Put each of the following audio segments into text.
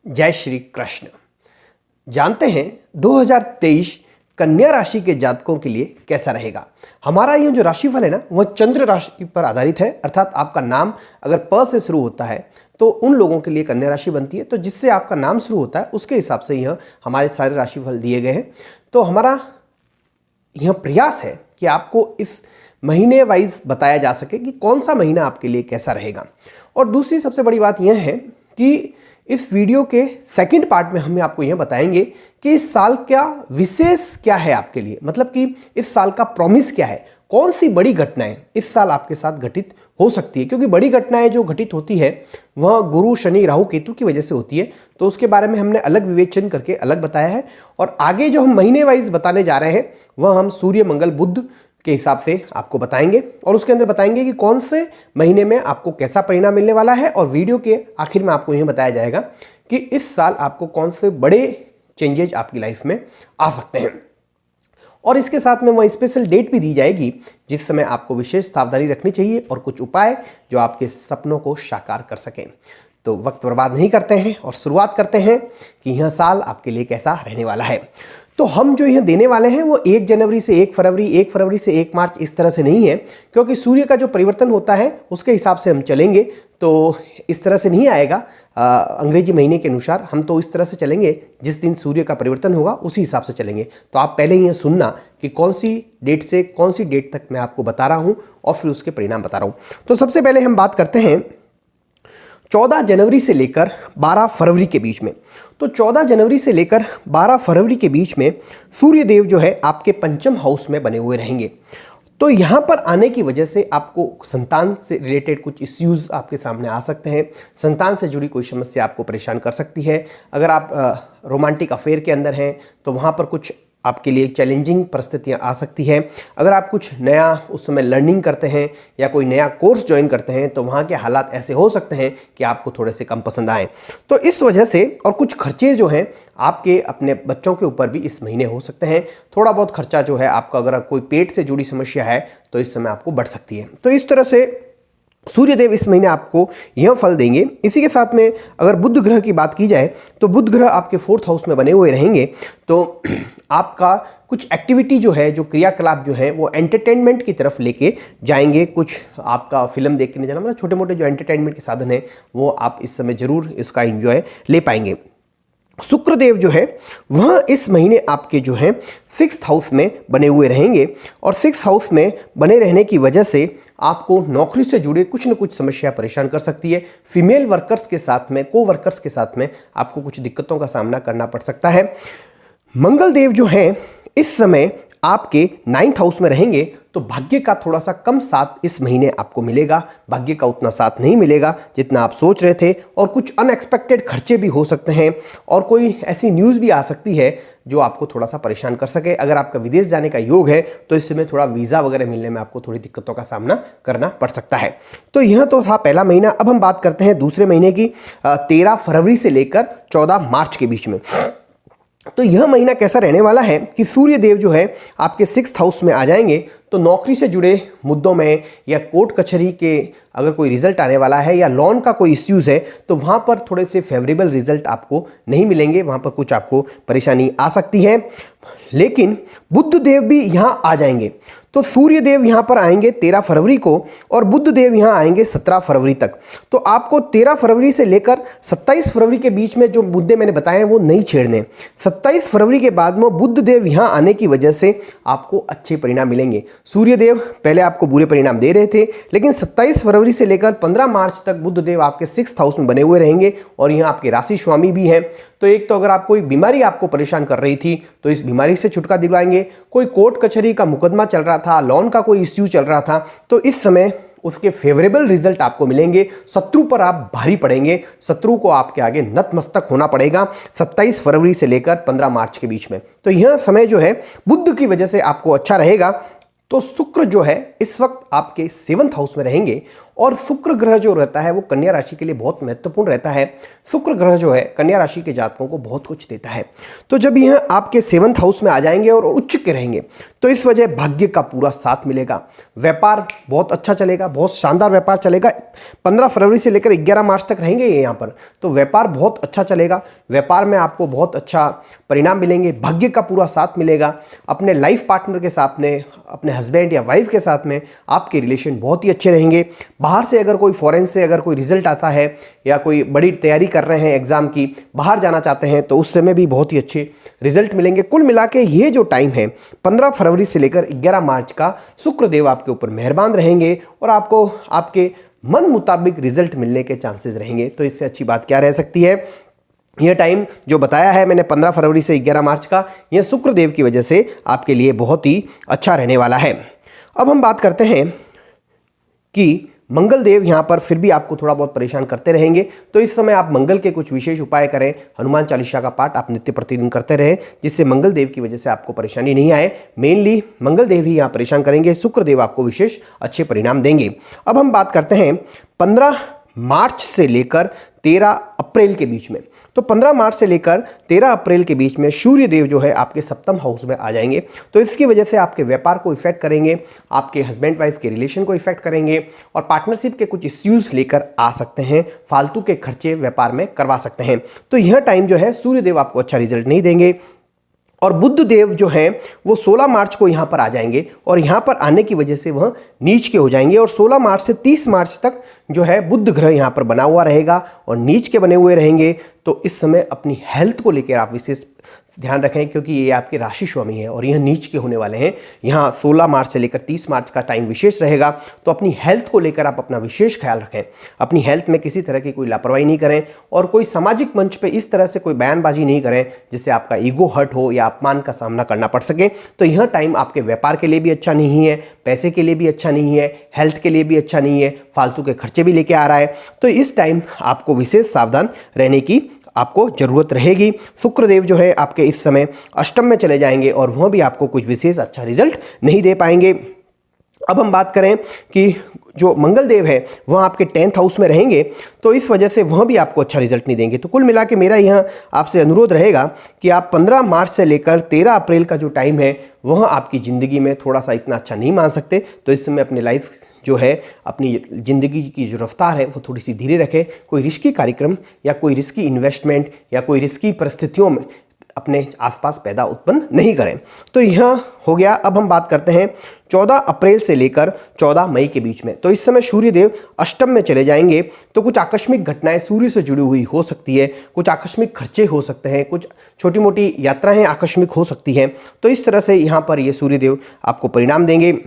जय श्री कृष्ण। जानते हैं 2023 कन्या राशि के जातकों के लिए कैसा रहेगा। हमारा ये जो राशिफल है ना, वह चंद्र राशि पर आधारित है। अर्थात आपका नाम अगर प से शुरू होता है तो उन लोगों के लिए कन्या राशि बनती है। तो जिससे आपका नाम शुरू होता है उसके हिसाब से यह हमारे सारे राशिफल दिए गए हैं। तो हमारा यह प्रयास है कि आपको इस महीने वाइज बताया जा सके कि कौन सा महीना आपके लिए कैसा रहेगा। और दूसरी सबसे बड़ी बात यह है कि इस वीडियो के सेकंड पार्ट में हम आपको यह बताएंगे कि इस साल क्या विशेष क्या है आपके लिए, मतलब कि इस साल का प्रॉमिस क्या है, कौन सी बड़ी घटनाएं इस साल आपके साथ घटित हो सकती है। क्योंकि बड़ी घटनाएं जो घटित होती है वह गुरु शनि राहु केतु की वजह से होती है। तो उसके बारे में हमने अलग विवेचन करके अलग बताया है। और आगे जो हम महीने वाइज बताने जा रहे हैं वह हम सूर्य मंगल बुध के हिसाब से आपको बताएंगे। और उसके अंदर बताएंगे कि कौन से महीने में आपको कैसा परिणाम मिलने वाला है। और वीडियो के आखिर में आपको यह बताया जाएगा कि इस साल आपको कौन से बड़े चेंजेज आपकी लाइफ में आ सकते हैं। और इसके साथ में वह स्पेशल डेट भी दी जाएगी जिस समय आपको विशेष सावधानी रखनी चाहिए और कुछ उपाय जो आपके सपनों को साकार कर सकें। तो वक्त बर्बाद नहीं करते हैं और शुरुआत करते हैं कि यह साल आपके लिए कैसा रहने वाला है। तो हम जो यह देने वाले हैं वो 1 जनवरी से 1 फरवरी, 1 फरवरी से 1 मार्च इस तरह से नहीं है। क्योंकि सूर्य का जो परिवर्तन होता है उसके हिसाब से हम चलेंगे। तो इस तरह से नहीं आएगा अंग्रेजी महीने के अनुसार। हम तो इस तरह से चलेंगे जिस दिन सूर्य का परिवर्तन होगा उसी हिसाब से चलेंगे। तो आप पहले ही यह सुनना कि कौन सी डेट से कौन सी डेट तक मैं आपको बता रहा हूँ और फिर उसके परिणाम बता रहा हूँ। तो सबसे पहले हम बात करते हैं 14 जनवरी से लेकर 12 फरवरी के बीच में। तो 14 जनवरी से लेकर 12 फरवरी के बीच में सूर्य देव जो है आपके पंचम हाउस में बने हुए रहेंगे। तो यहाँ पर आने की वजह से आपको संतान से रिलेटेड कुछ इश्यूज आपके सामने आ सकते हैं। संतान से जुड़ी कोई समस्या आपको परेशान कर सकती है। अगर आप रोमांटिक अफेयर के अंदर हैं तो वहाँ पर कुछ आपके लिए चैलेंजिंग परिस्थितियाँ आ सकती है। अगर आप कुछ नया उस समय लर्निंग करते हैं या कोई नया कोर्स ज्वाइन करते हैं तो वहाँ के हालात ऐसे हो सकते हैं कि आपको थोड़े से कम पसंद आए। तो इस वजह से और कुछ खर्चे जो हैं आपके अपने बच्चों के ऊपर भी इस महीने हो सकते हैं। थोड़ा बहुत खर्चा जो है आपका, अगर कोई पेट से जुड़ी समस्या है तो इस समय आपको बढ़ सकती है। तो इस तरह से सूर्यदेव इस महीने आपको यह फल देंगे। इसी के साथ में अगर बुध ग्रह की बात की जाए तो बुध ग्रह आपके 4th हाउस में बने हुए रहेंगे। तो आपका कुछ एक्टिविटी जो है, जो क्रियाकलाप जो है वो एंटरटेनमेंट की तरफ लेके जाएंगे। कुछ आपका फिल्म देखने जाना, मतलब छोटे मोटे जो एंटरटेनमेंट के साधन हैं वो आप इस समय जरूर इसका एंजॉय ले पाएंगे। शुक्रदेव जो है वह इस महीने आपके जो है 6th हाउस में बने हुए रहेंगे। और 6th हाउस में बने रहने की वजह से आपको नौकरी से जुड़े कुछ न कुछ समस्या परेशान कर सकती है। फीमेल वर्कर्स के साथ में, को वर्कर्स के साथ में आपको कुछ दिक्कतों का सामना करना पड़ सकता है। मंगल देव जो हैं इस समय आपके 9th हाउस में रहेंगे। तो भाग्य का थोड़ा सा कम साथ इस महीने आपको मिलेगा। भाग्य का उतना साथ नहीं मिलेगा जितना आप सोच रहे थे। और कुछ अनएक्सपेक्टेड खर्चे भी हो सकते हैं और कोई ऐसी न्यूज़ भी आ सकती है जो आपको थोड़ा सा परेशान कर सके। अगर आपका विदेश जाने का योग है तो इस समय थोड़ा वीज़ा वगैरह मिलने में आपको थोड़ी दिक्कतों का सामना करना पड़ सकता है। तो यह तो था पहला महीना। अब हम बात करते हैं दूसरे महीने की, 13 फरवरी से लेकर 14 मार्च के बीच में। तो यह महीना कैसा रहने वाला है कि सूर्य देव जो है आपके 6th हाउस में आ जाएंगे। तो नौकरी से जुड़े मुद्दों में या कोर्ट कचहरी के अगर कोई रिजल्ट आने वाला है या लोन का कोई इश्यूज़ है तो वहाँ पर थोड़े से फेवरेबल रिजल्ट आपको नहीं मिलेंगे। वहाँ पर कुछ आपको परेशानी आ सकती है। लेकिन बुध देव भी यहाँ आ जाएंगे। तो सूर्य देव यहाँ पर आएंगे 13 फरवरी को और बुध देव यहाँ आएंगे 17 फरवरी तक। तो आपको 13 फरवरी से लेकर 27 फरवरी के बीच में जो मुद्दे मैंने बताए हैं वो नहीं छेड़ने। 27 फरवरी के बाद में बुध देव यहाँ आने की वजह से आपको अच्छे परिणाम मिलेंगे। सूर्य देव पहले आपको बुरे परिणाम दे रहे थे, लेकिन 27 फरवरी से लेकर 15 मार्च तक बुध देव आपके 6th हाउस में बने हुए रहेंगे और यहाँ आपके राशि स्वामी भी हैं। तो एक तो अगर आप कोई बीमारी आपको परेशान कर रही थी तो इस बीमारी से छुटकारा दिलवाएंगे। कोई कोर्ट कचहरी का मुकदमा चल रहा था, लोन का कोई इश्यू चल रहा था, तो इस समय उसके फेवरेबल रिजल्ट आपको मिलेंगे। शत्रु पर आप भारी पड़ेंगे, शत्रु को आपके आगे नतमस्तक होना पड़ेगा 27 फरवरी से लेकर 15 मार्च के बीच में। तो यह समय जो है बुध की वजह से आपको अच्छा रहेगा। तो शुक्र जो है इस वक्त आपके 7th हाउस में रहेंगे और शुक्र ग्रह जो रहता है वो कन्या राशि के लिए बहुत महत्वपूर्ण रहता है। शुक्र ग्रह जो है कन्या राशि के जातकों को बहुत कुछ देता है। तो जब यह आपके 7th हाउस में आ जाएंगे और उच्च के रहेंगे तो इस वजह भाग्य का पूरा साथ मिलेगा। व्यापार बहुत अच्छा चलेगा, बहुत शानदार व्यापार चलेगा। 15 फरवरी से लेकर 11 मार्च तक रहेंगे ये यहाँ पर, तो व्यापार बहुत अच्छा चलेगा। व्यापार में आपको बहुत अच्छा परिणाम मिलेंगे, भाग्य का पूरा साथ मिलेगा। अपने लाइफ पार्टनर के साथ में, अपने हस्बैंड या वाइफ के साथ में आपके रिलेशन बहुत ही अच्छे रहेंगे। बाहर से अगर कोई फॉरेन से अगर कोई रिजल्ट आता है या कोई बड़ी तैयारी कर रहे हैं एग्जाम की, बाहर जाना चाहते हैं तो उस समय भी बहुत ही अच्छे रिजल्ट मिलेंगे। कुल मिला के ये जो टाइम है 15 फरवरी से लेकर 11 मार्च का, शुक्रदेव आपके ऊपर मेहरबान रहेंगे और आपको आपके मन मुताबिक रिजल्ट मिलने के चांसेस रहेंगे। तो इससे अच्छी बात क्या रह सकती है। यह टाइम जो बताया है मैंने 15 फरवरी से 11 मार्च का, यह शुक्रदेव की वजह से आपके लिए बहुत ही अच्छा रहने वाला है। अब हम बात करते हैं कि मंगल देव यहाँ पर फिर भी आपको थोड़ा बहुत परेशान करते रहेंगे, तो इस समय आप मंगल के कुछ विशेष उपाय करें। हनुमान चालीसा का पाठ आप नित्य प्रतिदिन करते रहें, जिससे मंगल देव की वजह से आपको परेशानी नहीं आए। मेनली मंगल देव ही यहाँ परेशान करेंगे, शुक्र देव आपको विशेष अच्छे परिणाम देंगे। अब हम बात करते हैं 15 मार्च से लेकर 13 अप्रैल के बीच में। तो 15 मार्च से लेकर 13 अप्रैल के बीच में सूर्य देव जो है आपके 7th हाउस में आ जाएंगे, तो इसकी वजह से आपके व्यापार को इफेक्ट करेंगे, आपके हस्बैंड वाइफ के रिलेशन को इफेक्ट करेंगे और पार्टनरशिप के कुछ इश्यूज लेकर आ सकते हैं। फालतू के खर्चे व्यापार में करवा सकते हैं। तो यह टाइम जो है सूर्य देव आपको अच्छा रिजल्ट नहीं देंगे। और बुध देव जो हैं वो 16 मार्च को यहाँ पर आ जाएंगे और यहाँ पर आने की वजह से वह नीच के हो जाएंगे और 16 मार्च से 30 मार्च तक जो है बुध ग्रह यहाँ पर बना हुआ रहेगा और नीच के बने हुए रहेंगे। तो इस समय अपनी हेल्थ को लेकर आप विशेष ध्यान रखें, क्योंकि ये आपके राशि स्वामी है और यह नीच के होने वाले हैं। यहाँ 16 मार्च से लेकर 30 मार्च का टाइम विशेष रहेगा, तो अपनी हेल्थ को लेकर आप अपना विशेष ख्याल रखें। अपनी हेल्थ में किसी तरह की कोई लापरवाही नहीं करें और कोई सामाजिक मंच पे इस तरह से कोई बयानबाजी नहीं करें जिससे आपका ईगो हर्ट हो या अपमान का सामना करना पड़ सके। तो यह टाइम आपके व्यापार के लिए भी अच्छा नहीं है, पैसे के लिए भी अच्छा नहीं है, हेल्थ के लिए भी अच्छा नहीं है, फालतू के खर्चे भी लेके आ रहा है। तो इस टाइम आपको विशेष सावधान रहने की आपको जरूरत रहेगी। शुक्रदेव जो है आपके इस समय अष्टम में चले जाएंगे और वह भी आपको कुछ विशेष अच्छा रिजल्ट नहीं दे पाएंगे। अब हम बात करें कि जो मंगल देव है वह आपके 10th हाउस में रहेंगे, तो इस वजह से वह भी आपको अच्छा रिजल्ट नहीं देंगे। तो कुल मिला के मेरा यह आपसे अनुरोध रहेगा कि आप 15 मार्च से लेकर 13 अप्रैल का जो टाइम है वह आपकी ज़िंदगी में थोड़ा सा इतना अच्छा नहीं मान सकते। तो इस समय अपनी लाइफ जो है, अपनी ज़िंदगी की जो रफ्तार है वो थोड़ी सी धीरे रखें। कोई रिस्की कार्यक्रम या कोई रिस्की इन्वेस्टमेंट या कोई रिस्की परिस्थितियों में अपने आसपास पैदा उत्पन्न नहीं करें। तो यह हो गया। अब हम बात करते हैं 14 अप्रैल से लेकर 14 मई के बीच में। तो इस समय सूर्य देव अष्टम में चले जाएंगे, तो कुछ आकस्मिक घटनाएं सूर्य से जुड़ी हुई हो सकती है, कुछ आकस्मिक खर्चे हो सकते हैं, कुछ छोटी मोटी यात्राएं आकस्मिक हो सकती हैं। तो इस तरह से यहाँ पर ये सूर्य देव आपको परिणाम देंगे।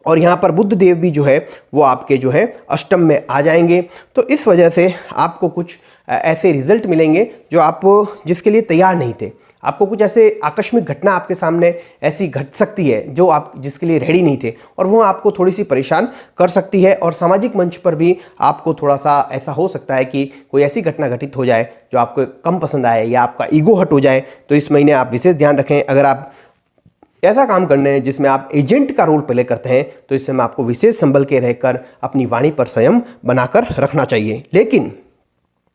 और यहाँ पर बुध देव भी जो है वो आपके जो है अष्टम में आ जाएंगे। तो इस वजह से आपको कुछ ऐसे रिजल्ट मिलेंगे जो आप जिसके लिए तैयार नहीं थे। आपको कुछ ऐसे आकस्मिक घटना आपके सामने ऐसी घट सकती है जो आप जिसके लिए रेडी नहीं थे और वो आपको थोड़ी सी परेशान कर सकती है। और सामाजिक मंच पर भी आपको थोड़ा सा ऐसा हो सकता है कि कोई ऐसी घटना घटित हो जाए जो आपको कम पसंद आए या आपका ईगो हर्ट हो जाए। तो इस महीने आप विशेष ध्यान रखें। अगर आप ऐसा काम करने हैं जिसमें आप एजेंट का रोल प्ले करते हैं तो इस समय आपको विशेष संभल के रहकर अपनी वाणी पर संयम बनाकर रखना चाहिए। लेकिन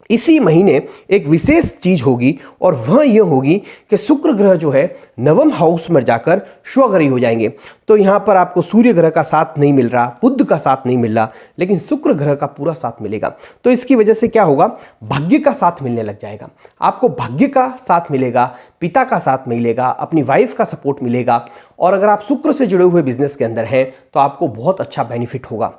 इसी महीने एक विशेष चीज होगी और वह यह होगी कि शुक्र ग्रह जो है 9वें हाउस में जाकर स्वग्रही हो जाएंगे। तो यहाँ पर आपको सूर्य ग्रह का साथ नहीं मिल रहा, बुध का साथ नहीं मिल रहा, लेकिन शुक्र ग्रह का पूरा साथ मिलेगा। तो इसकी वजह से क्या होगा, भाग्य का साथ मिलने लग जाएगा। आपको भाग्य का साथ मिलेगा, पिता का साथ मिलेगा, अपनी वाइफ का सपोर्ट मिलेगा। और अगर आप शुक्र से जुड़े हुए बिजनेस के अंदर हैं तो आपको बहुत अच्छा बेनिफिट होगा।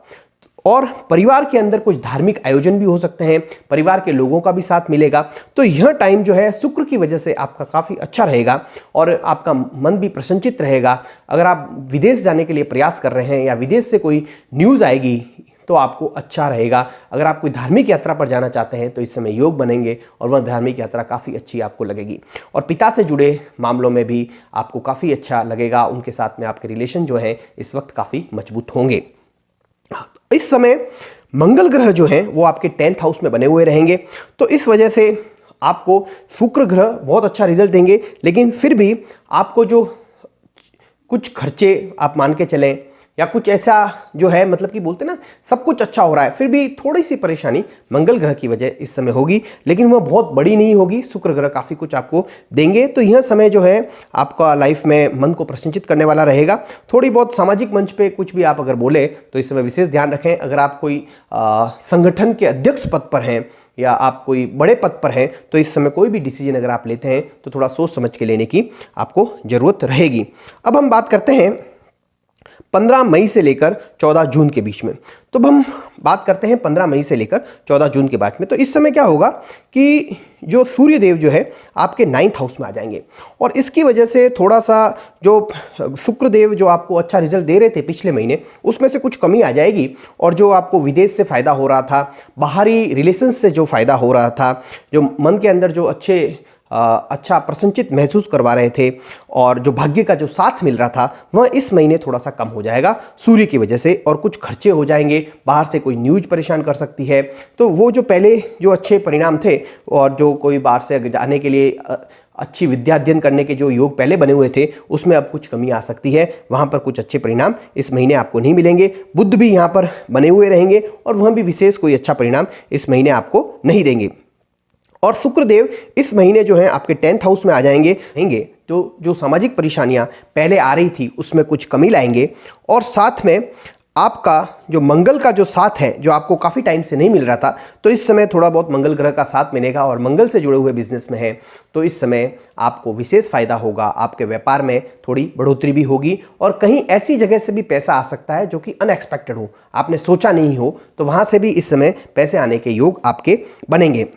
और परिवार के अंदर कुछ धार्मिक आयोजन भी हो सकते हैं, परिवार के लोगों का भी साथ मिलेगा। तो यह टाइम जो है शुक्र की वजह से आपका काफ़ी अच्छा रहेगा और आपका मन भी प्रसन्नचित रहेगा। अगर आप विदेश जाने के लिए प्रयास कर रहे हैं या विदेश से कोई न्यूज़ आएगी तो आपको अच्छा रहेगा। अगर आप कोई धार्मिक यात्रा पर जाना चाहते हैं तो इस समय योग बनेंगे और वह धार्मिक यात्रा काफ़ी अच्छी आपको लगेगी। और पिता से जुड़े मामलों में भी आपको काफ़ी अच्छा लगेगा, उनके साथ में आपके रिलेशन जो है इस वक्त काफ़ी मजबूत होंगे। इस समय मंगल ग्रह जो हैं वो आपके 10th हाउस में बने हुए रहेंगे, तो इस वजह से आपको शुक्र ग्रह बहुत अच्छा रिजल्ट देंगे। लेकिन फिर भी आपको जो कुछ खर्चे आप मान के चलें, या कुछ ऐसा जो है मतलब कि बोलते ना सब कुछ अच्छा हो रहा है, फिर भी थोड़ी सी परेशानी मंगल ग्रह की वजह इस समय होगी, लेकिन वह बहुत बड़ी नहीं होगी। शुक्र ग्रह काफ़ी कुछ आपको देंगे। तो यह समय जो है आपका लाइफ में मन को प्रसन्नचित करने वाला रहेगा। थोड़ी बहुत सामाजिक मंच पे कुछ भी आप अगर बोले तो इस समय विशेष ध्यान रखें। अगर आप कोई संगठन के अध्यक्ष पद पर हैं या आप कोई बड़े पद पर हैं तो इस समय कोई भी डिसीजन अगर आप लेते हैं तो थोड़ा सोच समझ के लेने की आपको ज़रूरत रहेगी। अब हम बात करते हैं 15 मई से लेकर 14 जून के बीच में। तो अब हम बात करते हैं 15 मई से लेकर 14 जून के बाद में। तो इस समय क्या होगा कि जो सूर्य देव जो है आपके 9th हाउस में आ जाएंगे और इसकी वजह से थोड़ा सा जो शुक्र देव जो आपको अच्छा रिजल्ट दे रहे थे पिछले महीने, उसमें से कुछ कमी आ जाएगी। और जो आपको विदेश से फ़ायदा हो रहा था, बाहरी रिलेशन से जो फ़ायदा हो रहा था, जो मन के अंदर जो अच्छा प्रसन्नचित महसूस करवा रहे थे और जो भाग्य का जो साथ मिल रहा था, वह इस महीने थोड़ा सा कम हो जाएगा सूर्य की वजह से। और कुछ खर्चे हो जाएंगे, बाहर से कोई न्यूज़ परेशान कर सकती है। तो वो जो पहले जो अच्छे परिणाम थे और जो कोई बाहर से जाने के लिए अच्छी विद्या अध्ययन करने के जो योग पहले बने हुए थे, उसमें अब कुछ कमी आ सकती है। वहाँ पर कुछ अच्छे परिणाम इस महीने आपको नहीं मिलेंगे। बुध भी यहाँ पर बने हुए रहेंगे और वह भी विशेष कोई अच्छा परिणाम इस महीने आपको नहीं देंगे। और शुक्रदेव इस महीने जो है आपके 10th हाउस में आ जाएंगे। जो सामाजिक परेशानियां पहले आ रही थी उसमें कुछ कमी लाएंगे। और साथ में आपका जो मंगल का जो साथ है, जो आपको काफ़ी टाइम से नहीं मिल रहा था, तो इस समय थोड़ा बहुत मंगल ग्रह का साथ मिलेगा। और मंगल से जुड़े हुए बिजनेस में है तो इस समय आपको विशेष फायदा होगा। आपके व्यापार में थोड़ी बढ़ोतरी भी होगी और कहीं ऐसी जगह से भी पैसा आ सकता है जो कि अनएक्सपेक्टेड हो, आपने सोचा नहीं हो, तो वहाँ से भी इस समय पैसे आने के योग आपके बनेंगे।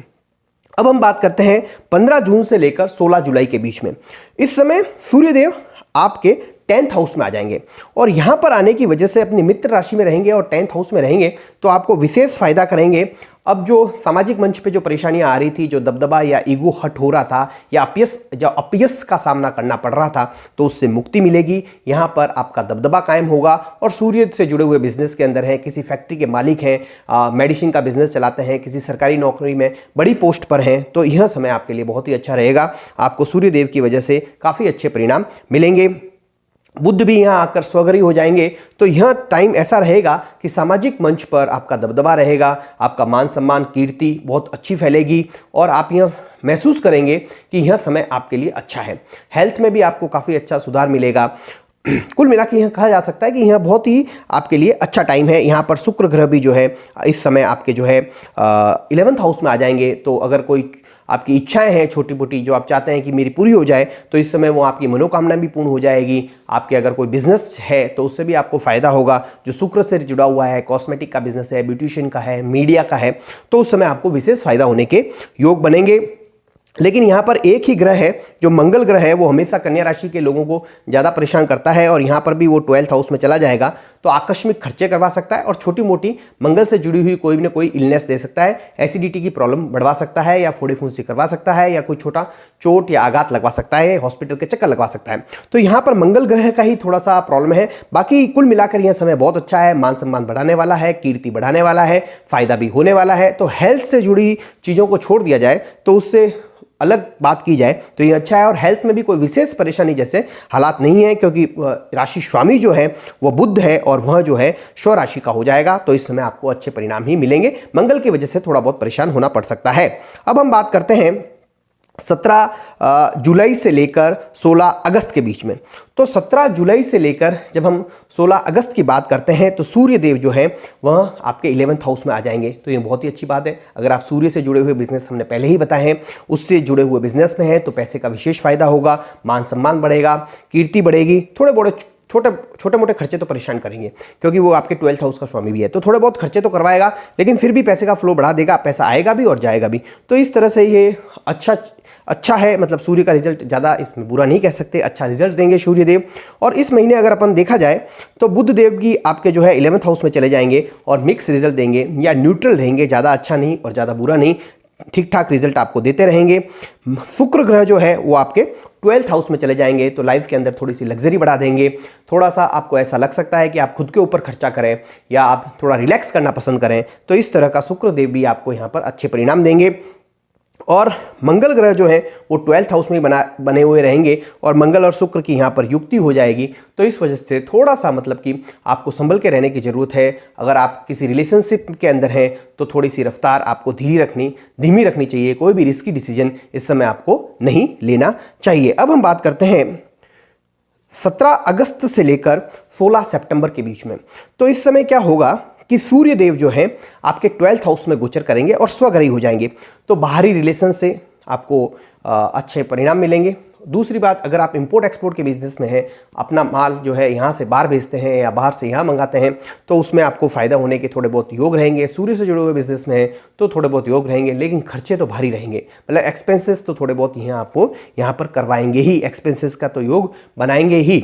अब हम बात करते हैं 15 जून से लेकर 16 जुलाई के बीच में। इस समय सूर्यदेव आपके 10th हाउस में आ जाएंगे और यहाँ पर आने की वजह से अपनी मित्र राशि में रहेंगे और 10th हाउस में रहेंगे तो आपको विशेष फायदा करेंगे। अब जो सामाजिक मंच पे जो परेशानियां आ रही थी, जो दबदबा या ईगो हट हो रहा था या अपयश का सामना करना पड़ रहा था, तो उससे मुक्ति मिलेगी। यहाँ पर आपका दबदबा कायम होगा। और सूर्य से जुड़े हुए बिजनेस के अंदर हैं, किसी फैक्ट्री के मालिक हैं, मेडिसिन का बिजनेस चलाते हैं, किसी सरकारी नौकरी में बड़ी पोस्ट पर हैं, तो यह समय आपके लिए बहुत ही अच्छा रहेगा। आपको सूर्य देव की वजह से काफ़ी अच्छे परिणाम मिलेंगे। बुध भी यहाँ आकर स्वग्रही हो जाएंगे तो यह टाइम ऐसा रहेगा कि सामाजिक मंच पर आपका दबदबा रहेगा, आपका मान सम्मान कीर्ति बहुत अच्छी फैलेगी और आप यह महसूस करेंगे कि यह समय आपके लिए अच्छा है। हेल्थ में भी आपको काफ़ी अच्छा सुधार मिलेगा। कुल मिला के यह कहा जा सकता है कि यह बहुत ही आपके लिए अच्छा टाइम है। यहाँ पर शुक्र ग्रह भी जो है इस समय आपके जो है 11th हाउस में आ जाएंगे। तो अगर कोई आपकी इच्छाएं हैं छोटी मोटी जो आप चाहते हैं कि मेरी पूरी हो जाए, तो इस समय वो आपकी मनोकामना भी पूर्ण हो जाएगी। आपके अगर कोई बिजनेस है तो उससे भी आपको फायदा होगा। जो शुक्र से जुड़ा हुआ है, कॉस्मेटिक का बिजनेस है, ब्यूटिशियन का है, मीडिया का है, तो उस समय आपको विशेष फायदा होने के योग बनेंगे। लेकिन यहाँ पर एक ही ग्रह है जो मंगल ग्रह है, वो हमेशा कन्या राशि के लोगों को ज़्यादा परेशान करता है और यहाँ पर भी वो 12th हाउस में चला जाएगा तो आकस्मिक खर्चे करवा सकता है और छोटी मोटी मंगल से जुड़ी हुई कोई ना कोई इलनेस दे सकता है। एसिडिटी की प्रॉब्लम बढ़वा सकता है या फोड़े फुंसी करवा सकता है या कोई छोटा चोट या आघात लगवा सकता है, हॉस्पिटल के चक्कर लगवा सकता है। तो यहाँ पर मंगल ग्रह का ही थोड़ा सा प्रॉब्लम है। बाकी कुल मिलाकर यह समय बहुत अच्छा है, मान सम्मान बढ़ाने वाला है, कीर्ति बढ़ाने वाला है, फायदा भी होने वाला है। तो हेल्थ से जुड़ी चीज़ों को छोड़ दिया जाए तो उससे अलग बात की जाए तो ये अच्छा है। और हेल्थ में भी कोई विशेष परेशानी जैसे हालात नहीं है क्योंकि राशि स्वामी जो है वो बुध है और वह जो है स्व राशि का हो जाएगा। तो इस समय आपको अच्छे परिणाम ही मिलेंगे। मंगल की वजह से थोड़ा बहुत परेशान होना पड़ सकता है। अब हम बात करते हैं 17 जुलाई से लेकर 16 अगस्त के बीच में। तो 17 जुलाई से लेकर जब हम 16 अगस्त की बात करते हैं तो सूर्य देव जो है वह आपके 11th हाउस में आ जाएंगे। तो ये बहुत ही अच्छी बात है। अगर आप सूर्य से जुड़े हुए बिजनेस हमने पहले ही बताए हैं, उससे जुड़े हुए बिजनेस में है तो पैसे का विशेष फायदा होगा, मान सम्मान बढ़ेगा, कीर्ति बढ़ेगी। थोड़े बड़े छोटे मोटे खर्चे तो परेशान करेंगे क्योंकि वो आपके 12th हाउस का स्वामी भी है, तो थोड़े बहुत खर्चे तो करवाएगा लेकिन फिर भी पैसे का फ्लो बढ़ा देगा, पैसा आएगा भी और जाएगा भी। तो इस तरह से ये अच्छा है। मतलब सूर्य का रिजल्ट ज़्यादा इसमें बुरा नहीं कह सकते, अच्छा रिजल्ट देंगे सूर्य देव। और इस महीने अगर अपन देखा जाए तो बुध देव की आपके जो है 11th हाउस में चले जाएंगे और मिक्स रिजल्ट देंगे या न्यूट्रल रहेंगे, ज़्यादा अच्छा नहीं और ज़्यादा बुरा नहीं, ठीक ठाक रिजल्ट आपको देते रहेंगे। शुक्र ग्रह जो है वो आपके 12th हाउस में चले जाएंगे तो लाइफ के अंदर थोड़ी सी लग्जरी बढ़ा देंगे। थोड़ा सा आपको ऐसा लग सकता है कि आप खुद के ऊपर खर्चा करें या आप थोड़ा रिलैक्स करना पसंद करें, तो इस तरह का शुक्र देव भी आपको यहाँ पर अच्छे परिणाम देंगे। और मंगल ग्रह जो है वो 12th हाउस में बने हुए रहेंगे और मंगल और शुक्र की यहाँ पर युक्ति हो जाएगी। तो इस वजह से थोड़ा सा मतलब कि आपको संभल के रहने की ज़रूरत है। अगर आप किसी रिलेशनशिप के अंदर हैं तो थोड़ी सी रफ्तार आपको धीमी रखनी चाहिए। कोई भी रिस्की डिसीजन इस समय आपको नहीं लेना चाहिए। अब हम बात करते हैं 17 अगस्त से लेकर 16 सितंबर के बीच में। तो इस समय क्या होगा कि सूर्य देव जो है आपके 12th हाउस में गोचर करेंगे और स्वग्रही हो जाएंगे। तो बाहरी रिलेशन से आपको अच्छे परिणाम मिलेंगे। दूसरी बात, अगर आप इंपोर्ट एक्सपोर्ट के बिजनेस में हैं, अपना माल जो है यहाँ से बाहर भेजते हैं या बाहर से यहाँ मंगाते हैं, तो उसमें आपको फ़ायदा होने के थोड़े बहुत योग रहेंगे। सूर्य से जुड़े हुए बिजनेस में हैं तो थोड़े बहुत योग रहेंगे, लेकिन खर्चे तो भारी रहेंगे। मतलब एक्सपेंसेस तो थोड़े बहुत यहाँ आपको यहाँ पर करवाएंगे ही, एक्सपेंसेस का तो योग बनाएंगे ही।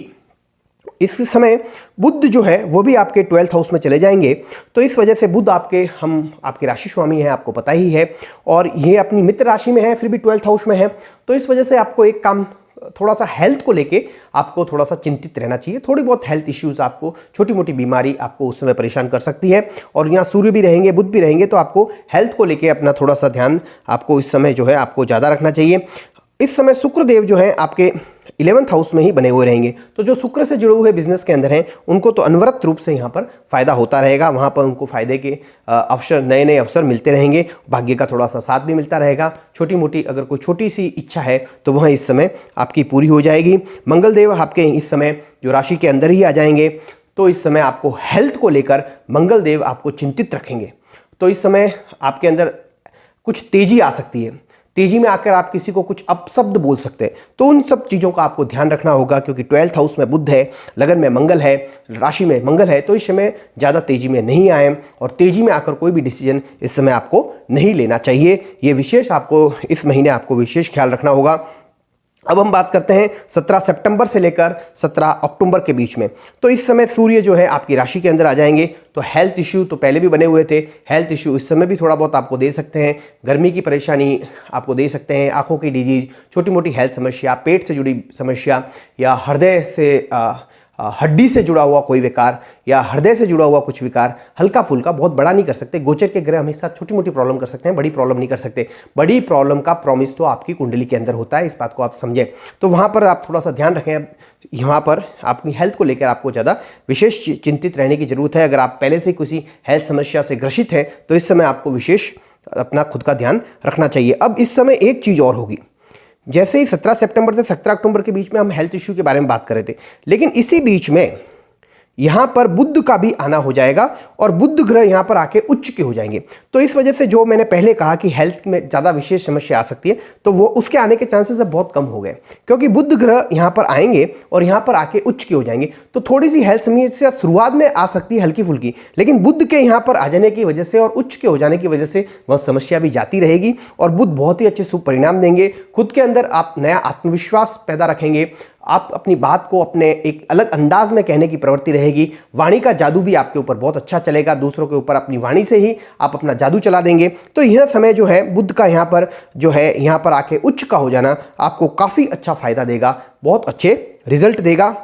इस समय बुध जो है वो भी आपके 12th हाउस में चले जाएंगे। तो इस वजह से बुध आपके राशि स्वामी हैं, आपको पता ही है, और ये अपनी मित्र राशि में है फिर भी 12th हाउस में है। तो इस वजह से आपको एक काम, थोड़ा सा हेल्थ को लेके आपको थोड़ा सा चिंतित रहना चाहिए। थोड़ी बहुत हेल्थ इश्यूज आपको, छोटी मोटी बीमारी आपको उस समय परेशान कर सकती है। और यहाँ सूर्य भी रहेंगे, बुध भी रहेंगे, तो आपको हेल्थ को लेके अपना थोड़ा सा ध्यान आपको इस समय जो है आपको ज़्यादा रखना चाहिए। इस समय शुक्र देव जो है आपके 11th हाउस में ही बने हुए रहेंगे। तो जो शुक्र से जुड़े हुए बिजनेस के अंदर हैं उनको तो अनवरत रूप से यहाँ पर फायदा होता रहेगा। वहाँ पर उनको फायदे के अवसर, नए नए अवसर मिलते रहेंगे। भाग्य का थोड़ा सा साथ भी मिलता रहेगा। छोटी मोटी अगर कोई छोटी सी इच्छा है तो वह इस समय आपकी पूरी हो जाएगी। मंगल देव आपके इस समय जो राशि के अंदर ही आ जाएंगे। तो इस समय आपको हेल्थ को लेकर मंगल देव आपको चिंतित रखेंगे। तो इस समय आपके अंदर कुछ तेजी आ सकती है। तेजी में आकर आप किसी को कुछ अपशब्द बोल सकते हैं। तो उन सब चीज़ों का आपको ध्यान रखना होगा, क्योंकि 12th हाउस में बुध है, लगन में मंगल है, राशि में मंगल है। तो इस समय ज़्यादा तेजी में नहीं आए और तेजी में आकर कोई भी डिसीजन इस समय आपको नहीं लेना चाहिए। ये विशेष आपको इस महीने आपको विशेष ख्याल रखना होगा। अब हम बात करते हैं 17 सितंबर से लेकर 17 अक्टूबर के बीच में। तो इस समय सूर्य जो है आपकी राशि के अंदर आ जाएंगे। तो हेल्थ इश्यू तो पहले भी बने हुए थे, हेल्थ इश्यू इस समय भी थोड़ा बहुत आपको दे सकते हैं। गर्मी की परेशानी आपको दे सकते हैं, आंखों की डिजीज, छोटी मोटी हेल्थ समस्या, पेट से जुड़ी समस्या, या हृदय से हड्डी से जुड़ा हुआ कोई विकार, या हृदय से जुड़ा हुआ कुछ विकार, हल्का फुल्का, बहुत बड़ा नहीं कर सकते। गोचर के ग्रह हमेशा छोटी मोटी प्रॉब्लम कर सकते हैं, बड़ी प्रॉब्लम नहीं कर सकते। बड़ी प्रॉब्लम का प्रॉमिस तो आपकी कुंडली के अंदर होता है, इस बात को आप समझें। तो वहाँ पर आप थोड़ा सा ध्यान रखें। यहाँ पर अपनी हेल्थ को लेकर आपको ज़्यादा विशेष चिंतित रहने की जरूरत है। अगर आप पहले से किसी हेल्थ समस्या से ग्रसित हैं तो इस समय आपको विशेष अपना खुद का ध्यान रखना चाहिए। अब इस समय एक चीज़ और होगी, जैसे ही 17 सितंबर से 17 अक्टूबर के बीच में हम हेल्थ इश्यू के बारे में बात कर रहे थे, लेकिन इसी बीच में यहाँ पर बुध का भी आना हो जाएगा और बुध ग्रह यहाँ पर आके उच्च के हो जाएंगे। तो इस वजह से जो मैंने पहले कहा कि हेल्थ में ज़्यादा विशेष समस्या आ सकती है, तो वो उसके आने के चांसेस अब बहुत कम हो गए, क्योंकि बुध ग्रह यहाँ पर आएंगे और यहाँ पर आके उच्च के हो जाएंगे। तो थोड़ी सी हेल्थ समस्या शुरुआत में आ सकती है, हल्की फुल्की, लेकिन बुध के यहाँ पर आ जाने की वजह से और उच्च के हो जाने की वजह से वह समस्या भी जाती रहेगी और बुध बहुत ही अच्छे शुभ परिणाम देंगे। खुद के अंदर आप नया आत्मविश्वास पैदा रखेंगे। आप अपनी बात को अपने एक अलग अंदाज में कहने की प्रवृत्ति रहेगी। वाणी का जादू भी आपके ऊपर बहुत अच्छा चलेगा। दूसरों के ऊपर अपनी वाणी से ही आप अपना जादू चला देंगे। तो यह समय जो है बुध का यहाँ पर जो है यहाँ पर आके उच्च का हो जाना आपको काफ़ी अच्छा फायदा देगा, बहुत अच्छे रिजल्ट देगा,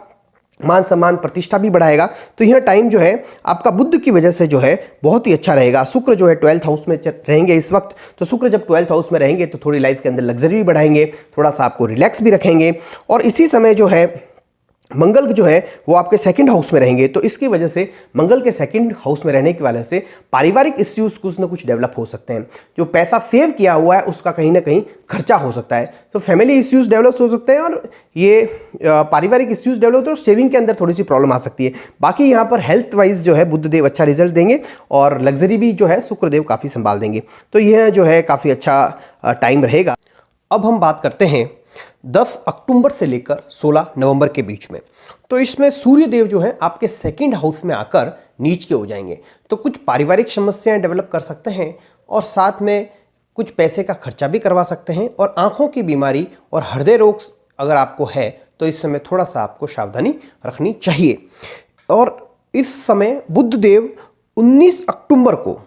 मान सम्मान प्रतिष्ठा भी बढ़ाएगा। तो यह टाइम जो है आपका बुध की वजह से जो है बहुत ही अच्छा रहेगा। शुक्र जो है 12th हाउस में रहेंगे इस वक्त। तो शुक्र जब 12th हाउस में रहेंगे तो थोड़ी लाइफ के अंदर लग्जरी भी बढ़ाएंगे, थोड़ा सा आपको रिलैक्स भी रखेंगे। और इसी समय जो है मंगल जो है वो आपके 2nd हाउस में रहेंगे। तो इसकी वजह से मंगल के 2nd हाउस में रहने की वजह से पारिवारिक इश्यूज कुछ ना कुछ डेवलप हो सकते हैं। जो पैसा सेव किया हुआ है उसका कहीं ना कहीं खर्चा हो सकता है। तो फैमिली इश्यूज डेवलप हो सकते हैं और ये पारिवारिक इश्यूज डेवलप होते हैं और सेविंग के अंदर थोड़ी सी प्रॉब्लम आ सकती है। बाकी यहाँ पर हेल्थ वाइज जो है बुधदेव अच्छा रिजल्ट देंगे और लग्जरी भी जो है शुक्रदेव काफ़ी संभाल देंगे। तो यह जो है काफ़ी अच्छा टाइम रहेगा। अब हम बात करते हैं 10 अक्टूबर से लेकर 16 नवंबर के बीच में। तो इसमें सूर्य देव जो है आपके 2nd हाउस में आकर नीच के हो जाएंगे। तो कुछ पारिवारिक समस्याएं डेवलप कर सकते हैं और साथ में कुछ पैसे का खर्चा भी करवा सकते हैं। और आंखों की बीमारी और हृदय रोग अगर आपको है तो इस समय थोड़ा सा आपको सावधानी रखनी चाहिए। और इस समय बुध देव 19 अक्टूबर को,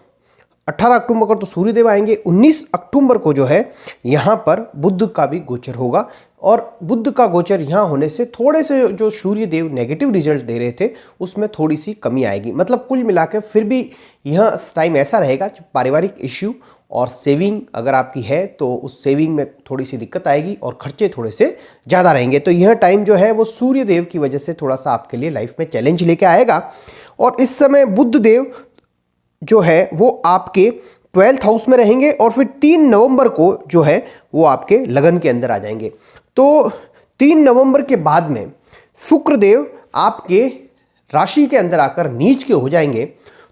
18 अक्टूबर को तो सूर्यदेव आएंगे, 19 अक्टूबर को जो है यहाँ पर बुध का भी गोचर होगा और बुध का गोचर यहाँ होने से थोड़े से जो सूर्य देव नेगेटिव रिजल्ट दे रहे थे उसमें थोड़ी सी कमी आएगी। मतलब कुल मिलाकर फिर भी यह टाइम ऐसा रहेगा पारिवारिक इश्यू और सेविंग अगर आपकी है तो उस सेविंग में थोड़ी सी दिक्कत आएगी और खर्चे थोड़े से ज़्यादा रहेंगे। तो यह टाइम जो है वो सूर्य देव की वजह से थोड़ा सा आपके लिए लाइफ में चैलेंज लेके आएगा। और इस समय बुध देव जो है वो आपके 12th हाउस में रहेंगे और फिर 3 नवंबर को जो है वो आपके लगन के अंदर आ जाएंगे। तो 3 नवंबर के बाद में शुक्र देव आपके राशि के अंदर आकर नीच के हो जाएंगे।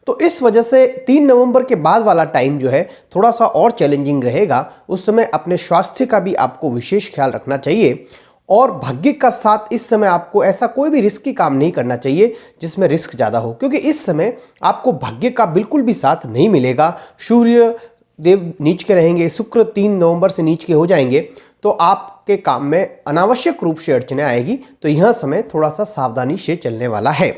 तो इस वजह से 3 नवंबर के बाद वाला टाइम जो है थोड़ा सा और चैलेंजिंग रहेगा। उस समय अपने स्वास्थ्य का भी आपको विशेष ख्याल रखना चाहिए और भाग्य का साथ इस समय आपको ऐसा कोई भी रिस्की काम नहीं करना चाहिए जिसमें रिस्क ज़्यादा हो, क्योंकि इस समय आपको भाग्य का बिल्कुल भी साथ नहीं मिलेगा। सूर्य देव नीच के रहेंगे, शुक्र 3 नवंबर से नीच के हो जाएंगे, तो आपके काम में अनावश्यक रूप से अड़चने आएगी। तो यह समय थोड़ा सा सावधानी से चलने वाला है।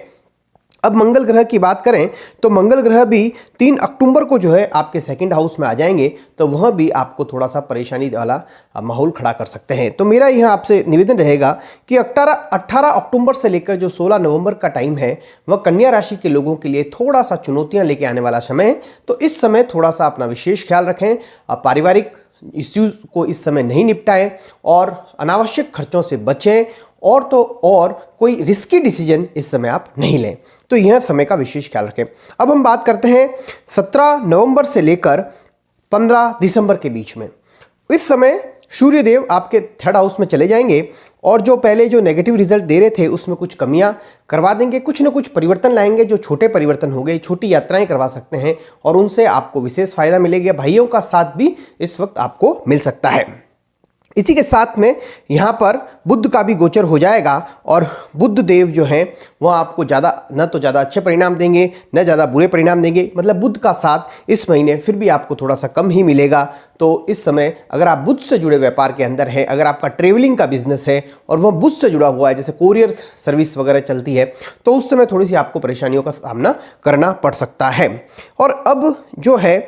अब मंगल ग्रह की बात करें तो मंगल ग्रह भी 3 अक्टूबर को जो है आपके 2nd हाउस में आ जाएंगे, तो वह भी आपको थोड़ा सा परेशानी वाला माहौल खड़ा कर सकते हैं। तो मेरा यह आपसे निवेदन रहेगा कि 18 अक्टूबर से लेकर जो 16 नवंबर का टाइम है वह कन्या राशि के लोगों के लिए थोड़ा सा चुनौतियां लेके आने वाला समय है। तो इस समय थोड़ा सा अपना विशेष ख्याल रखें, पारिवारिक इश्यूज को इस समय नहीं निपटाएं और अनावश्यक खर्चों से बचें और तो और कोई रिस्की डिसीजन इस समय आप नहीं लें। तो यह समय का विशेष ख्याल रखें। अब हम बात करते हैं 17 नवंबर से लेकर 15 दिसंबर के बीच में। इस समय सूर्य देव आपके 3rd हाउस में चले जाएंगे और जो पहले जो नेगेटिव रिजल्ट दे रहे थे उसमें कुछ कमियां करवा देंगे, कुछ न कुछ परिवर्तन लाएंगे। जो छोटे परिवर्तन हो गए, छोटी यात्राएं करवा सकते हैं और उनसे आपको विशेष फायदा मिलेगा। भाइयों का साथ भी इस वक्त आपको मिल सकता है। इसी के साथ में यहाँ पर बुध का भी गोचर हो जाएगा और बुध देव जो हैं वह आपको ज़्यादा न तो ज़्यादा अच्छे परिणाम देंगे न ज़्यादा बुरे परिणाम देंगे। मतलब बुध का साथ इस महीने फिर भी आपको थोड़ा सा कम ही मिलेगा। तो इस समय अगर आप बुध से जुड़े व्यापार के अंदर हैं, अगर आपका ट्रेवलिंग का बिजनेस है और वह बुध से जुड़ा हुआ है, जैसे कोरियर सर्विस वगैरह चलती है, तो उस समय थोड़ी सी आपको परेशानियों का सामना करना पड़ सकता है। और अब जो है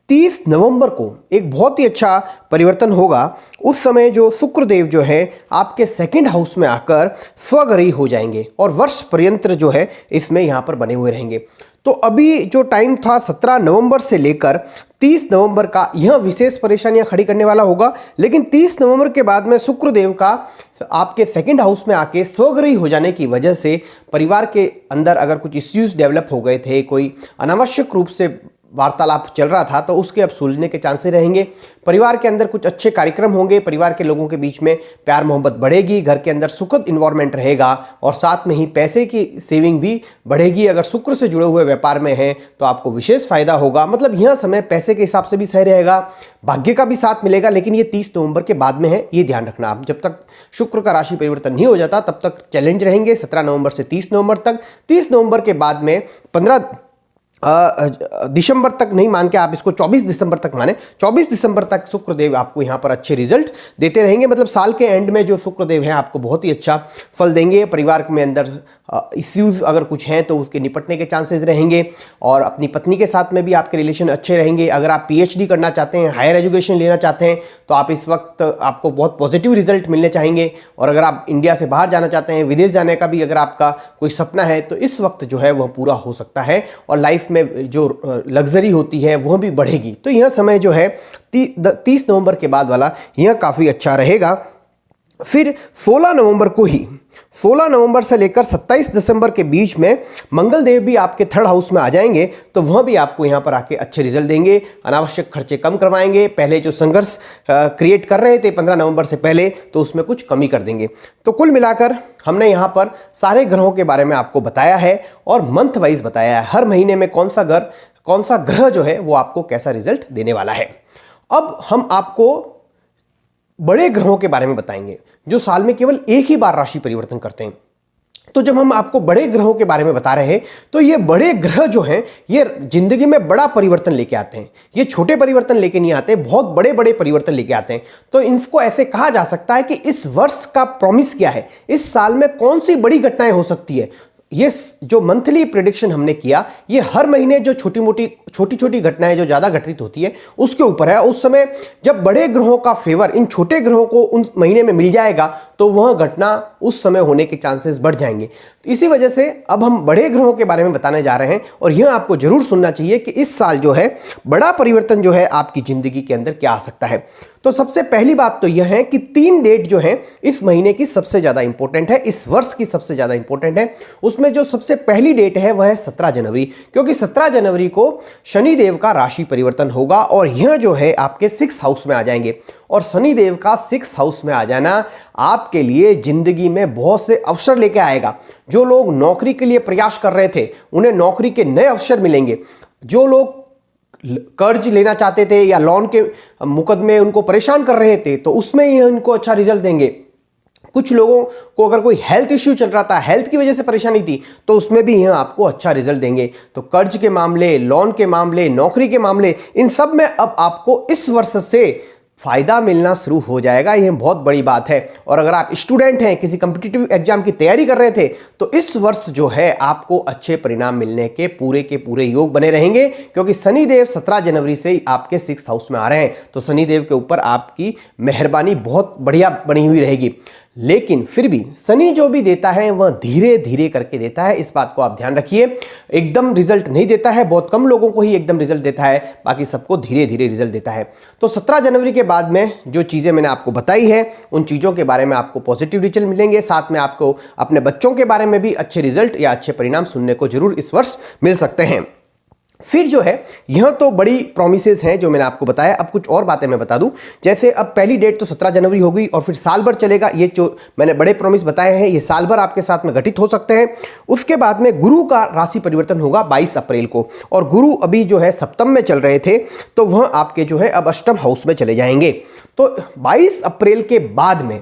30 नवंबर को एक बहुत ही अच्छा परिवर्तन होगा। उस समय जो शुक्र देव जो है आपके 2nd हाउस में आकर स्वग्रही हो जाएंगे और वर्ष पर्यंत जो है इसमें यहाँ पर बने हुए रहेंगे। तो अभी जो टाइम था 17 नवंबर से लेकर 30 नवंबर का, यह विशेष परेशानियां खड़ी करने वाला होगा। लेकिन 30 नवंबर के बाद में शुक्र देव का आपके 2nd हाउस में आके स्वग्रही हो जाने की वजह से परिवार के अंदर अगर कुछ इश्यूज डेवलप हो गए थे, कोई अनावश्यक रूप से वार्तालाप चल रहा था, तो उसके अब सुलझने के चांसेस रहेंगे। परिवार के अंदर कुछ अच्छे कार्यक्रम होंगे, परिवार के लोगों के बीच में प्यार मोहब्बत बढ़ेगी, घर के अंदर सुखद इन्वायरमेंट रहेगा और साथ में ही पैसे की सेविंग भी बढ़ेगी। अगर शुक्र से जुड़े हुए व्यापार में हैं तो आपको विशेष फायदा होगा। मतलब यह समय पैसे के हिसाब से भी सही रहेगा, भाग्य का भी साथ मिलेगा। लेकिन ये 30 नवंबर के बाद में है, ये ध्यान रखना आप। जब तक शुक्र का राशि परिवर्तन नहीं हो जाता तब तक चैलेंज रहेंगे 17 नवंबर से 30 नवंबर तक। 30 नवंबर के बाद में 15 दिसंबर तक नहीं मान के आप इसको 24 दिसंबर तक माने, 24 दिसंबर तक शुक्रदेव आपको यहाँ पर अच्छे रिजल्ट देते रहेंगे। मतलब साल के एंड में जो शुक्रदेव हैं आपको बहुत ही अच्छा फल देंगे। परिवार में अंदर इश्यूज अगर कुछ हैं तो उसके निपटने के चांसेस रहेंगे और अपनी पत्नी के साथ में भी आपके रिलेशन अच्छे रहेंगे। अगर आप पीएचडी करना चाहते हैं, हायर एजुकेशन लेना चाहते हैं, तो आप इस वक्त आपको बहुत पॉजिटिव रिजल्ट मिलने चाहेंगे। और अगर आप इंडिया से बाहर जाना चाहते हैं, विदेश जाने का भी अगर आपका कोई सपना है, तो इस वक्त जो है वह पूरा हो सकता है और लाइफ में जो लग्जरी होती है वह भी बढ़ेगी। तो यह समय जो है 30 नवंबर के बाद वाला यह काफ़ी अच्छा रहेगा। फिर 16 नवंबर को ही, 16 नवंबर से लेकर 27 दिसंबर के बीच में मंगल देव भी आपके 3rd हाउस में आ जाएंगे, तो वह भी आपको यहाँ पर आके अच्छे रिजल्ट देंगे, अनावश्यक खर्चे कम करवाएंगे। पहले जो संघर्ष क्रिएट कर रहे थे 15 नवंबर से पहले, तो उसमें कुछ कमी कर देंगे। तो कुल मिलाकर हमने यहाँ पर सारे ग्रहों के बारे में आपको बताया है और मंथ वाइज बताया है, हर महीने में कौन सा ग्रह जो है वो आपको कैसा रिजल्ट देने वाला है। अब हम आपको बड़े ग्रहों के बारे में बताएंगे जो साल में केवल एक ही बार राशि परिवर्तन करते हैं। तो जब हम आपको बड़े ग्रहों के बारे में बता रहे हैं, तो ये बड़े ग्रह जो हैं ये जिंदगी में बड़ा परिवर्तन लेके आते हैं। ये छोटे परिवर्तन लेके नहीं आते, बहुत बड़े बड़े परिवर्तन लेके आते हैं। तो इनको ऐसे कहा जा सकता है कि इस वर्ष का प्रॉमिस क्या है, इस साल में कौन सी बड़ी घटनाएं हो सकती है। ये जो मंथली प्रेडिक्शन हमने किया, ये हर महीने जो छोटी छोटी घटनाएं जो ज़्यादा घटित होती है उसके ऊपर है। उस समय जब बड़े ग्रहों का फेवर इन छोटे ग्रहों को उन महीने में मिल जाएगा तो वह घटना उस समय होने के चांसेस बढ़ जाएंगे। तो इसी वजह से अब हम बड़े ग्रहों के बारे में बताने जा रहे हैं और यह आपको जरूर सुनना चाहिए कि इस साल जो है बड़ा परिवर्तन जो है आपकी जिंदगी के अंदर क्या आ सकता है। तो सबसे पहली बात तो यह है कि 3 डेट जो है इस महीने की सबसे ज्यादा इंपॉर्टेंट है, इस वर्ष की सबसे ज्यादा इंपॉर्टेंट है। उसमें जो सबसे पहली डेट है वह है 17 जनवरी, क्योंकि 17 जनवरी को शनिदेव का राशि परिवर्तन होगा और यह जो है आपके 6th हाउस में आ जाएंगे। और शनिदेव का 6th हाउस में आ जाना आपके लिए जिंदगी में बहुत से अवसर लेके आएगा। जो लोग नौकरी के लिए प्रयास कर रहे थे उन्हें नौकरी के नए अवसर मिलेंगे। जो लोग कर्ज लेना चाहते थे या लोन के मुकदमे उनको परेशान कर रहे थे तो उसमें ही उनको अच्छा रिजल्ट देंगे। कुछ लोगों को अगर कोई हेल्थ इश्यू चल रहा था, हेल्थ की वजह से परेशानी थी, तो उसमें भी यह आपको अच्छा रिजल्ट देंगे। तो कर्ज के मामले, लोन के मामले, नौकरी के मामले, इन सब में अब आपको इस वर्ष से फायदा मिलना शुरू हो जाएगा। यह बहुत बड़ी बात है। और अगर आप स्टूडेंट हैं, किसी कॉम्पिटिटिव एग्जाम की तैयारी कर रहे थे, तो इस वर्ष जो है आपको अच्छे परिणाम मिलने के पूरे योग बने रहेंगे, क्योंकि शनिदेव 17 जनवरी से ही आपके 6th हाउस में आ रहे हैं। तो शनिदेव के ऊपर आपकी मेहरबानी बहुत बढ़िया बनी हुई रहेगी। लेकिन फिर भी शनि जो भी देता है वह धीरे धीरे करके देता है, इस बात को आप ध्यान रखिए। एकदम रिजल्ट नहीं देता है, बहुत कम लोगों को ही एकदम रिजल्ट देता है, बाकी सबको धीरे धीरे रिजल्ट देता है। तो 17 जनवरी के बाद में जो चीज़ें मैंने आपको बताई है उन चीज़ों के बारे में आपको पॉजिटिव रिजल्ट मिलेंगे। साथ में आपको अपने बच्चों के बारे में भी अच्छे रिजल्ट या अच्छे परिणाम सुनने को जरूर इस वर्ष मिल सकते हैं। फिर जो है यह तो बड़ी प्रोमिसेस हैं जो मैंने आपको बताया। अब कुछ और बातें मैं बता दूं, जैसे अब पहली डेट तो 17 जनवरी हो गई और फिर साल भर चलेगा। ये जो मैंने बड़े प्रोमिस बताए हैं ये साल भर आपके साथ में घटित हो सकते हैं। उसके बाद में गुरु का राशि परिवर्तन होगा 22 अप्रैल को, और गुरु अभी जो है सप्तम में चल रहे थे तो वह आपके जो है अब अष्टम हाउस में चले जाएंगे। तो 22 अप्रैल के बाद में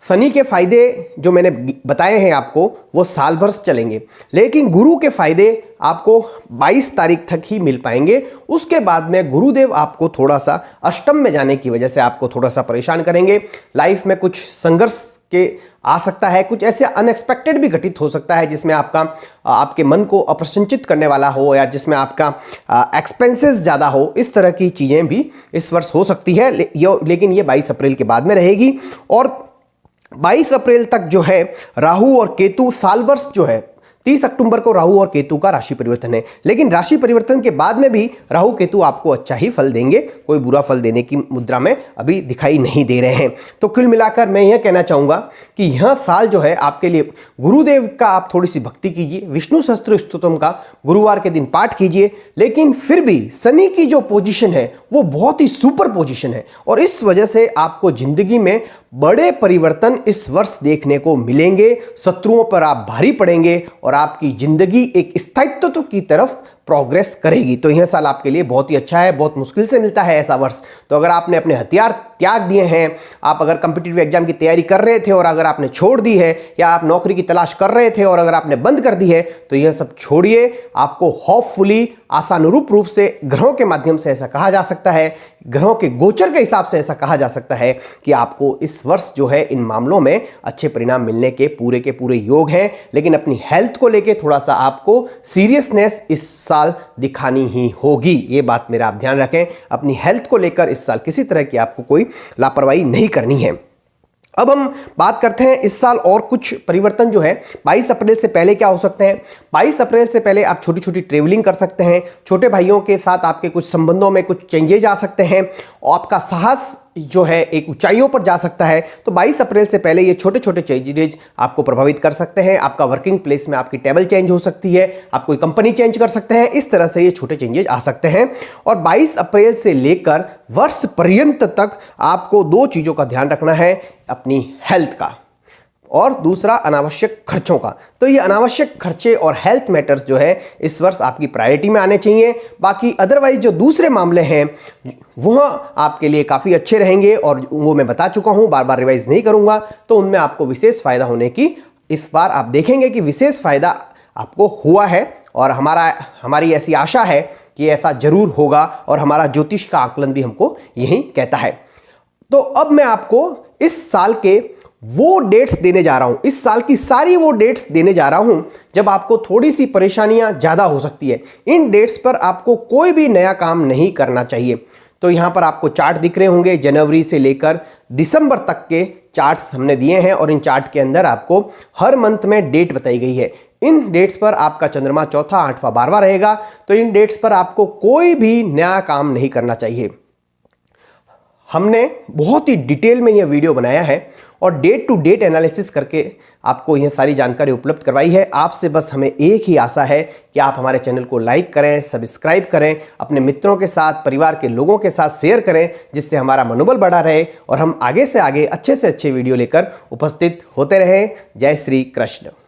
शनि के फायदे जो मैंने बताए हैं आपको वो साल भर चलेंगे, लेकिन गुरु के फायदे आपको 22 तारीख तक ही मिल पाएंगे। उसके बाद में गुरुदेव आपको थोड़ा सा अष्टम में जाने की वजह से आपको थोड़ा सा परेशान करेंगे। लाइफ में कुछ संघर्ष के आ सकता है, कुछ ऐसे अनएक्सपेक्टेड भी घटित हो सकता है जिसमें आपके मन को अप्रसन्नचित करने वाला हो या जिसमें आपका एक्सपेंसेस ज़्यादा हो। इस तरह की चीज़ें भी इस वर्ष हो सकती है, लेकिन ये 22 अप्रैल के बाद में रहेगी। और 22 अप्रैल तक जो है राहु और केतु, साल वर्ष जो है 30 अक्टूबर को राहु और केतु का राशि परिवर्तन है, लेकिन राशि परिवर्तन के बाद में भी राहु केतु आपको अच्छा ही फल देंगे, कोई बुरा फल देने की मुद्रा में अभी दिखाई नहीं दे रहे हैं। तो कुल मिलाकर मैं यह कहना चाहूँगा कि यह साल जो है आपके लिए गुरुदेव का आप थोड़ी सी भक्ति कीजिए, विष्णु सहस्त्र स्तोत्रम का गुरुवार के दिन पाठ कीजिए। लेकिन फिर भी शनि की जो पोजीशन है वो बहुत ही सुपर पोजीशन है और इस वजह से आपको जिंदगी में बड़े परिवर्तन इस वर्ष देखने को मिलेंगे। शत्रुओं पर आप भारी पड़ेंगे और आपकी जिंदगी एक स्थायित्व की तरफ प्रोग्रेस करेगी। तो यह साल आपके लिए बहुत ही अच्छा है, बहुत मुश्किल से मिलता है ऐसा वर्ष। तो अगर आपने अपने हथियार त्याग दिए हैं, आप अगर कॉम्पिटिटिव एग्जाम की तैयारी कर रहे थे और अगर आपने छोड़ दी है, या आप नौकरी की तलाश कर रहे थे और अगर आपने बंद कर दी है, तो यह सब छोड़िए। आपको होपफुली आशानुरूप रूप से ग्रहों के माध्यम से ऐसा कहा जा सकता है, ग्रहों के गोचर के हिसाब से ऐसा कहा जा सकता है कि आपको इस वर्ष जो है इन मामलों में अच्छे परिणाम मिलने के पूरे योग हैं। लेकिन अपनी हेल्थ को लेके थोड़ा सा आपको सीरियसनेस इस साल दिखानी ही होगी, ये बात मेरा आप ध्यान रखें। अपनी हेल्थ को लेकर इस साल किसी तरह की आपको कोई लापरवाही नहीं करनी है। अब हम बात करते हैं इस साल और कुछ परिवर्तन जो है 22 अप्रैल से पहले क्या हो सकते हैं। 22 अप्रैल से पहले आप छोटी छोटी ट्रेवलिंग कर सकते हैं, छोटे भाइयों के साथ आपके कुछ संबंधों में कुछ चेंजेज आ सकते हैं और आपका साहस जो है एक ऊंचाइयों पर जा सकता है। तो 22 अप्रैल से पहले ये छोटे छोटे चेंजेज आपको प्रभावित कर सकते हैं। आपका वर्किंग प्लेस में आपकी टेबल चेंज हो सकती है, आप कोई कंपनी चेंज कर सकते हैं, इस तरह से ये छोटे चेंजेज आ सकते हैं। और 22 अप्रैल से लेकर वर्ष पर्यंत तक आपको 2 चीज़ों का ध्यान रखना है, अपनी हेल्थ का और दूसरा अनावश्यक खर्चों का। तो ये अनावश्यक खर्चे और हेल्थ मैटर्स जो है इस वर्ष आपकी प्रायोरिटी में आने चाहिए। बाकी अदरवाइज जो दूसरे मामले हैं वह आपके लिए काफ़ी अच्छे रहेंगे और वो मैं बता चुका हूँ, बार बार रिवाइज नहीं करूँगा। तो उनमें आपको विशेष फायदा होने की इस बार आप देखेंगे कि विशेष फायदा आपको हुआ है और हमारी ऐसी आशा है कि ऐसा जरूर होगा और हमारा ज्योतिष का आकलन भी हमको यही कहता है। तो अब मैं आपको इस साल के वो डेट्स देने जा रहा हूं, इस साल की सारी वो डेट्स देने जा रहा हूं जब आपको थोड़ी सी परेशानियां ज़्यादा हो सकती है। इन डेट्स पर आपको कोई भी नया काम नहीं करना चाहिए। तो यहां पर आपको चार्ट दिख रहे होंगे, जनवरी से लेकर दिसंबर तक के चार्ट्स हमने दिए हैं और इन चार्ट के अंदर आपको हर मंथ में डेट बताई गई है। इन डेट्स पर आपका चंद्रमा चौथा, आठवां, 12वां रहेगा। तो इन डेट्स पर आपको कोई भी नया काम नहीं करना चाहिए। हमने बहुत ही डिटेल में यह वीडियो बनाया है और डेट टू डेट एनालिसिस करके आपको यह सारी जानकारी उपलब्ध करवाई है। आपसे बस हमें एक ही आशा है कि आप हमारे चैनल को लाइक करें, सब्सक्राइब करें, अपने मित्रों के साथ, परिवार के लोगों के साथ शेयर करें, जिससे हमारा मनोबल बढ़ा रहे और हम आगे से आगे अच्छे से अच्छे वीडियो लेकर उपस्थित होते रहें। जय श्री कृष्ण।